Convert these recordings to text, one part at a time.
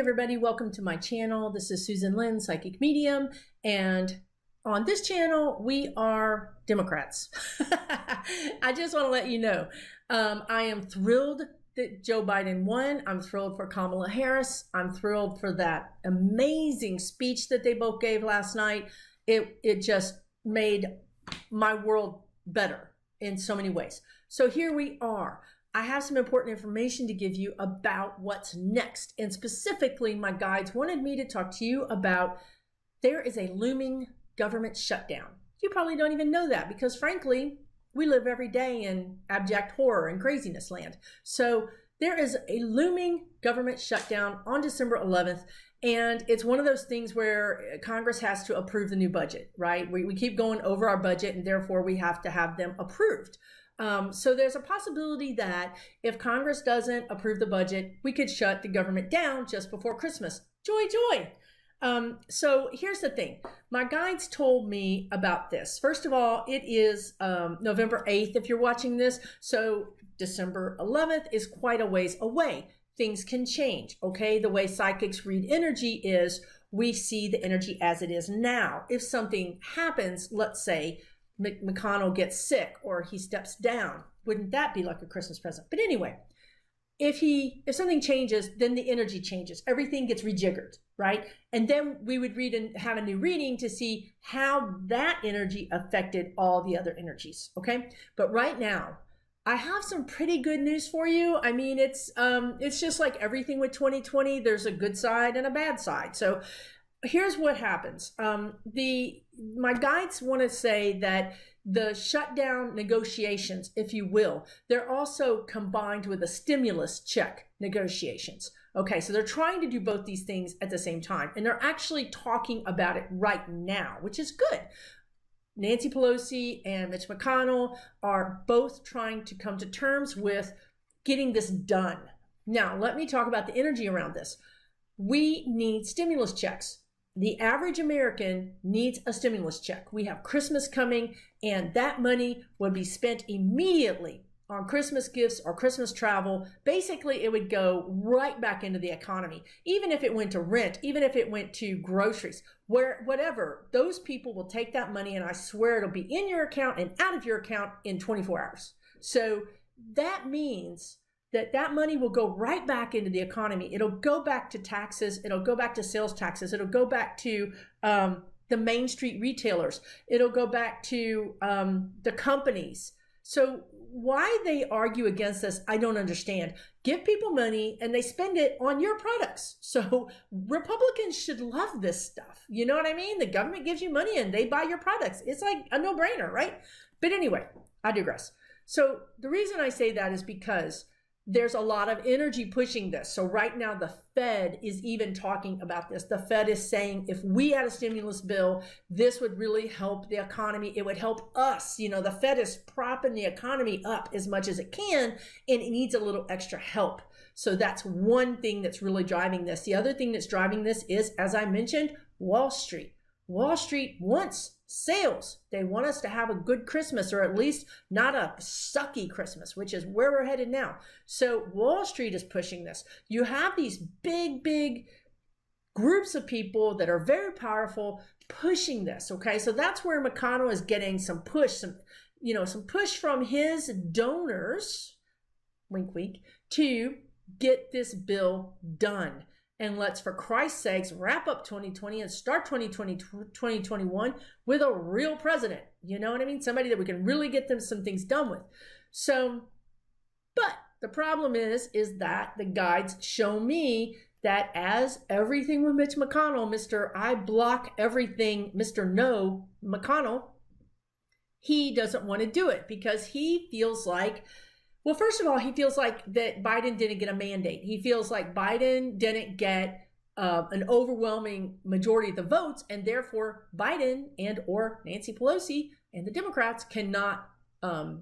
everybody, welcome to my channel. This is Susan Lynn, Psychic Medium, and on this channel we are Democrats. I just want to let you know, I am thrilled that Joe Biden won. I'm thrilled for Kamala Harris. I'm thrilled for that amazing speech that they both gave last night. It just made my world better in so many ways. So here we are. I have some important information to give you about what's next. And specifically, my guides wanted me to talk to you about there is a looming government shutdown. You probably don't even know that because frankly, we live every day in abject horror and craziness land. So there is a looming government shutdown on December 11th. And it's one of those things where Congress has to approve the new budget, right? We keep going over our budget and therefore we have to have them approved. So there's a possibility that if Congress doesn't approve the budget, we could shut the government down just before Christmas. Joy, joy. So here's the thing. My guides told me about this. First of all, it is November 8th if you're watching this. So December 11th is quite a ways away. Things can change, okay? The way psychics read energy is we see the energy as it is now. If something happens, let's say McConnell gets sick or he steps down, wouldn't that be like a Christmas present? But anyway, if something changes, then the energy changes. Everything gets rejiggered, right? And then we would read and have a new reading to see how that energy affected all the other energies, okay? But right now, I have some pretty good news for you. I mean, it's just like everything with 2020. There's a good side and a bad side. So here's what happens. My guides want to say that the shutdown negotiations, if you will, they're also combined with the stimulus check negotiations. Okay, so they're trying to do both these things at the same time, and they're actually talking about it right now, which is good. Nancy Pelosi and Mitch McConnell are both trying to come to terms with getting this done. Now, let me talk about the energy around this. We need stimulus checks. The average American needs a stimulus check. We have Christmas coming, and that money would be spent immediately on Christmas gifts or Christmas travel. Basically, it would go right back into the economy, even if it went to rent, even if it went to groceries, whatever. Those people will take that money, and I swear it'll be in your account and out of your account in 24 hours. So that means that money will go right back into the economy. It'll go back to taxes. It'll go back to sales taxes. It'll go back to the Main Street retailers. It'll go back to the companies. So why they argue against this, I don't understand. Give people money and they spend it on your products. So Republicans should love this stuff. You know what I mean? The government gives you money and they buy your products. It's like a no-brainer, right? But anyway, I digress. So the reason I say that is because there's a lot of energy pushing this. So right now, the Fed is even talking about this. The Fed is saying if we had a stimulus bill, this would really help the economy. It would help us. You know, the Fed is propping the economy up as much as it can, and it needs a little extra help. So that's one thing that's really driving this. The other thing that's driving this is, as I mentioned, Wall Street. Wall Street wants sales. They want us to have a good Christmas, or at least not a sucky Christmas, which is where we're headed now. So Wall Street is pushing this. You have these big groups of people that are very powerful pushing this. Okay, so that's where McConnell is getting some push, some push from his donors, wink, wink, to get this bill done. And let's, for Christ's sakes, wrap up 2020 and start 2021 with a real president. You know what I mean? Somebody that we can really get them some things done with. So, but the problem is that the guides show me that as everything with Mitch McConnell, Mr. I block everything, Mr. No McConnell, he doesn't want to do it because he feels like, well, first of all, he feels like that Biden didn't get a mandate. He feels like Biden didn't get an overwhelming majority of the votes, and therefore Biden and or Nancy Pelosi and the Democrats cannot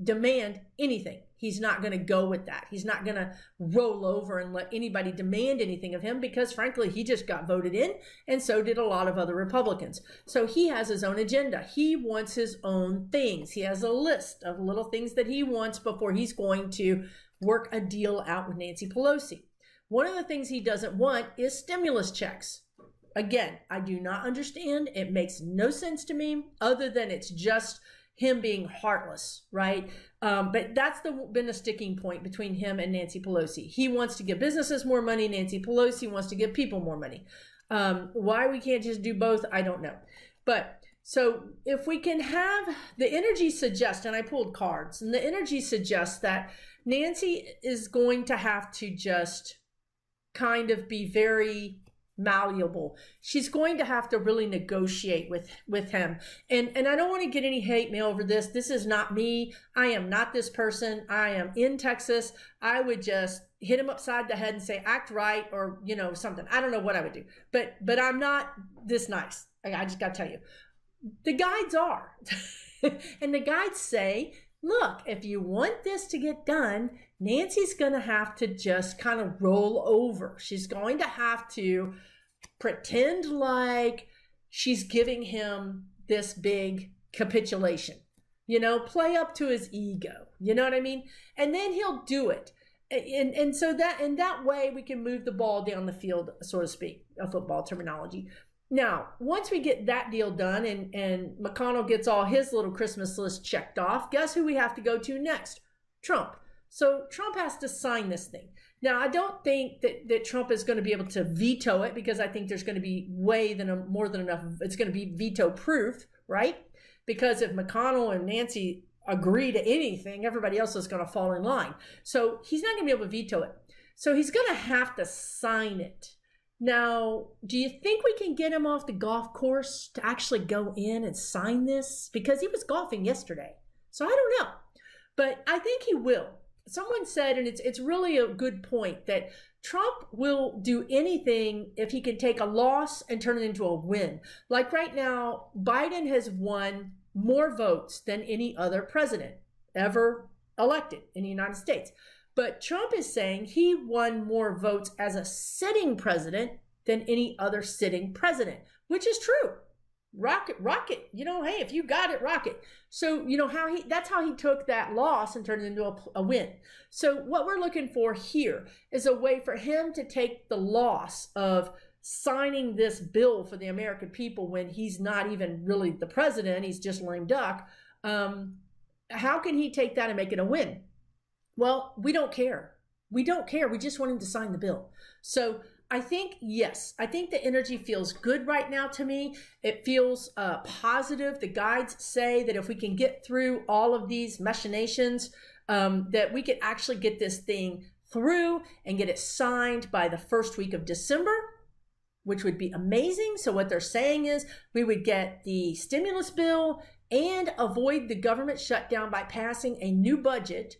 demand anything. He's not going to go with that. He's not going to roll over and let anybody demand anything of him because, frankly, he just got voted in, and so did a lot of other Republicans. So he has his own agenda. He wants his own things. He has a list of little things that he wants before he's going to work a deal out with Nancy Pelosi. One of the things he doesn't want is stimulus checks. Again, I do not understand. It makes no sense to me other than it's just him being heartless, right? But that's been a sticking point between him and Nancy Pelosi. He wants to give businesses more money. Nancy Pelosi wants to give people more money. Why we can't just do both, I don't know. But so if we can have the energy suggest, and I pulled cards, and the energy suggests that Nancy is going to have to just kind of be very malleable. She's going to have to really negotiate with him. And I don't want to get any hate mail over this. This is not me. I am not this person. I am in Texas. I would just hit him upside the head and say, act right, or, you know, something. I don't know what I would do, but I'm not this nice. I just got to tell you. The guides are. And the guides say, look, if you want this to get done, Nancy's going to have to just kind of roll over. She's going to have to pretend like she's giving him this big capitulation, you know, play up to his ego. You know what I mean? And then he'll do it. And so that in that way, we can move the ball down the field, so to speak, a football terminology. Now, once we get that deal done and McConnell gets all his little Christmas list checked off, guess who we have to go to next? Trump. So Trump has to sign this thing. Now, I don't think that Trump is going to be able to veto it because I think there's going to be more than enough. It's going to be veto proof, right? Because if McConnell and Nancy agree to anything, everybody else is going to fall in line. So he's not going to be able to veto it. So he's going to have to sign it. Now, do you think we can get him off the golf course to actually go in and sign this? Because he was golfing yesterday. So I don't know. But I think he will. Someone said, and it's really a good point, that Trump will do anything if he can take a loss and turn it into a win. Like right now, Biden has won more votes than any other president ever elected in the United States. But Trump is saying he won more votes as a sitting president than any other sitting president, which is true. Rocket, you know, hey, if you got it, rocket. So, you know, that's how he took that loss and turned it into a win. So what we're looking for here is a way for him to take the loss of signing this bill for the American people when he's not even really the president, he's just lame duck. How can he take that and make it a win? Well, we don't care. We don't care. We just want him to sign the bill. So I think, yes, I think the energy feels good right now to me. It feels positive. The guides say that if we can get through all of these machinations, that we could actually get this thing through and get it signed by the first week of December, which would be amazing. So what they're saying is we would get the stimulus bill and avoid the government shutdown by passing a new budget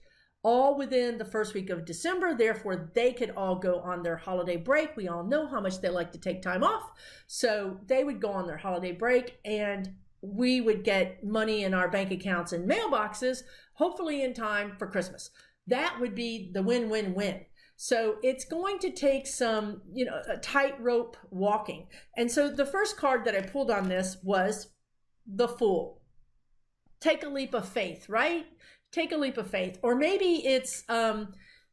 all within the first week of December. Therefore, they could all go on their holiday break. We all know how much they like to take time off. So they would go on their holiday break and we would get money in our bank accounts and mailboxes, hopefully in time for Christmas. That would be the win-win-win. So it's going to take some, you know, a tightrope walking. And so the first card that I pulled on this was the Fool. Take a leap of faith, right? Take a leap of faith. Or maybe it's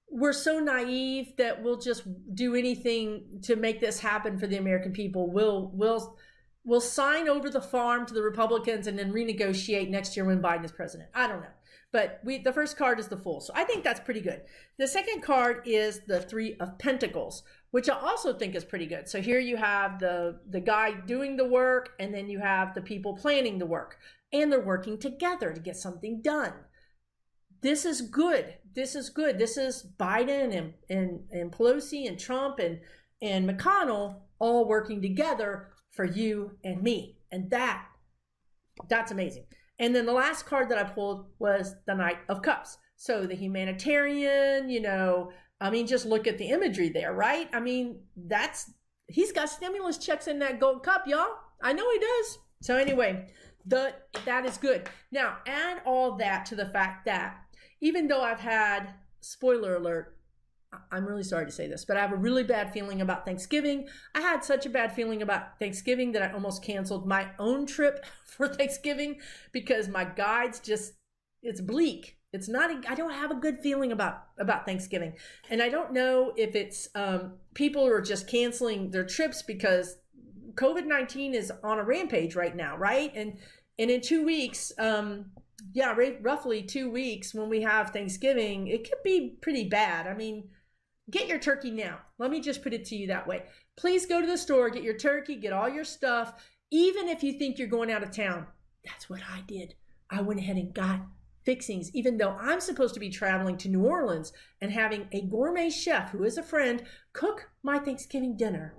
we're so naive that we'll just do anything to make this happen for the American people. We'll sign over the farm to the Republicans and then renegotiate next year when Biden is president. I don't know. But the first card is the Fool. So I think that's pretty good. The second card is the Three of Pentacles, which I also think is pretty good. So here you have the guy doing the work, and then you have the people planning the work. And they're working together to get something done. This is good. This is good. This is Biden and Pelosi and Trump and McConnell all working together for you and me. And that's amazing. And then the last card that I pulled was the Knight of Cups. So the humanitarian, you know, I mean, just look at the imagery there, right? I mean, he's got stimulus checks in that gold cup, y'all. I know he does. So anyway, that is good. Now, add all that to the fact that even though I've had, spoiler alert, I'm really sorry to say this, but I have a really bad feeling about Thanksgiving. I had such a bad feeling about Thanksgiving that I almost canceled my own trip for Thanksgiving because my guides it's bleak. It's not, I don't have a good feeling about Thanksgiving. And I don't know if it's people are just canceling their trips because COVID-19 is on a rampage right now, right? And in 2 weeks, roughly 2 weeks when we have Thanksgiving, it could be pretty bad. I mean, get your turkey now. Let me just put it to you that way. Please go to the store, get your turkey, get all your stuff. Even if you think you're going out of town, that's what I did. I went ahead and got fixings, even though I'm supposed to be traveling to New Orleans and having a gourmet chef who is a friend cook my Thanksgiving dinner.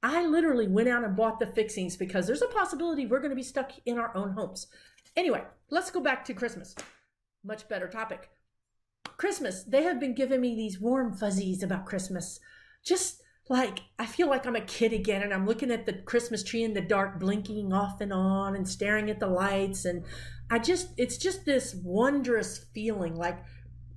I literally went out and bought the fixings because there's a possibility we're going to be stuck in our own homes. Anyway, let's go back to Christmas. Much better topic. Christmas, they have been giving me these warm fuzzies about Christmas. Just like, I feel like I'm a kid again and I'm looking at the Christmas tree in the dark, blinking off and on and staring at the lights. And it's just this wondrous feeling, like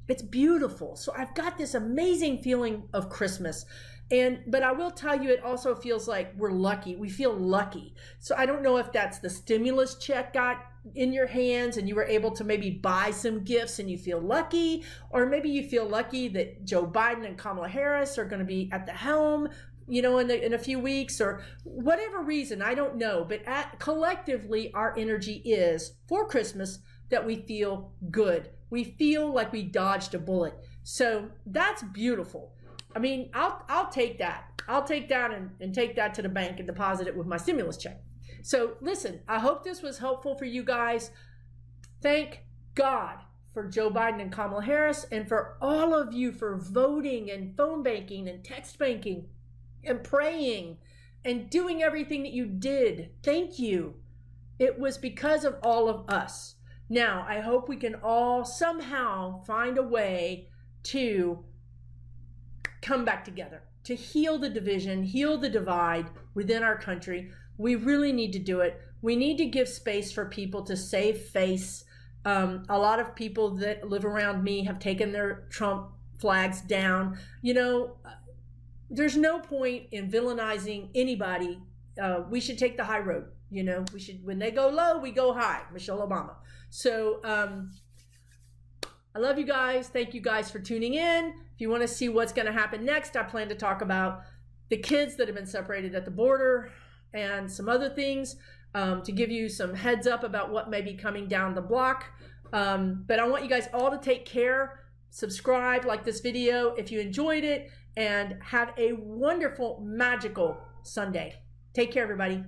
it's beautiful. So I've got this amazing feeling of Christmas. But I will tell you, it also feels like we're lucky. We feel lucky. So I don't know if that's the stimulus check got in your hands and you were able to maybe buy some gifts and you feel lucky, or maybe you feel lucky that Joe Biden and Kamala Harris are going to be at the helm, in a few weeks, or whatever reason, I don't know. But collectively, our energy is for Christmas that we feel good. We feel like we dodged a bullet. So that's beautiful. I mean, I'll take that. I'll take that and take that to the bank and deposit it with my stimulus check. So listen, I hope this was helpful for you guys. Thank God for Joe Biden and Kamala Harris, and for all of you for voting and phone banking and text banking and praying and doing everything that you did. Thank you. It was because of all of us. Now, I hope we can all somehow find a way to come back together, to heal the division, heal the divide within our country. We really need to do it. We need to give space for people to save face. A lot of people that live around me have taken their Trump flags down. There's no point in villainizing anybody. We should take the high road. We should, when they go low, we go high. Michelle Obama. So I love you guys. Thank you guys for tuning in. If you want to see what's going to happen next, I plan to talk about the kids that have been separated at the border and some other things, to give you some heads up about what may be coming down the block. But I want you guys all to take care, subscribe, like this video if you enjoyed it, and have a wonderful, magical Sunday. Take care, everybody.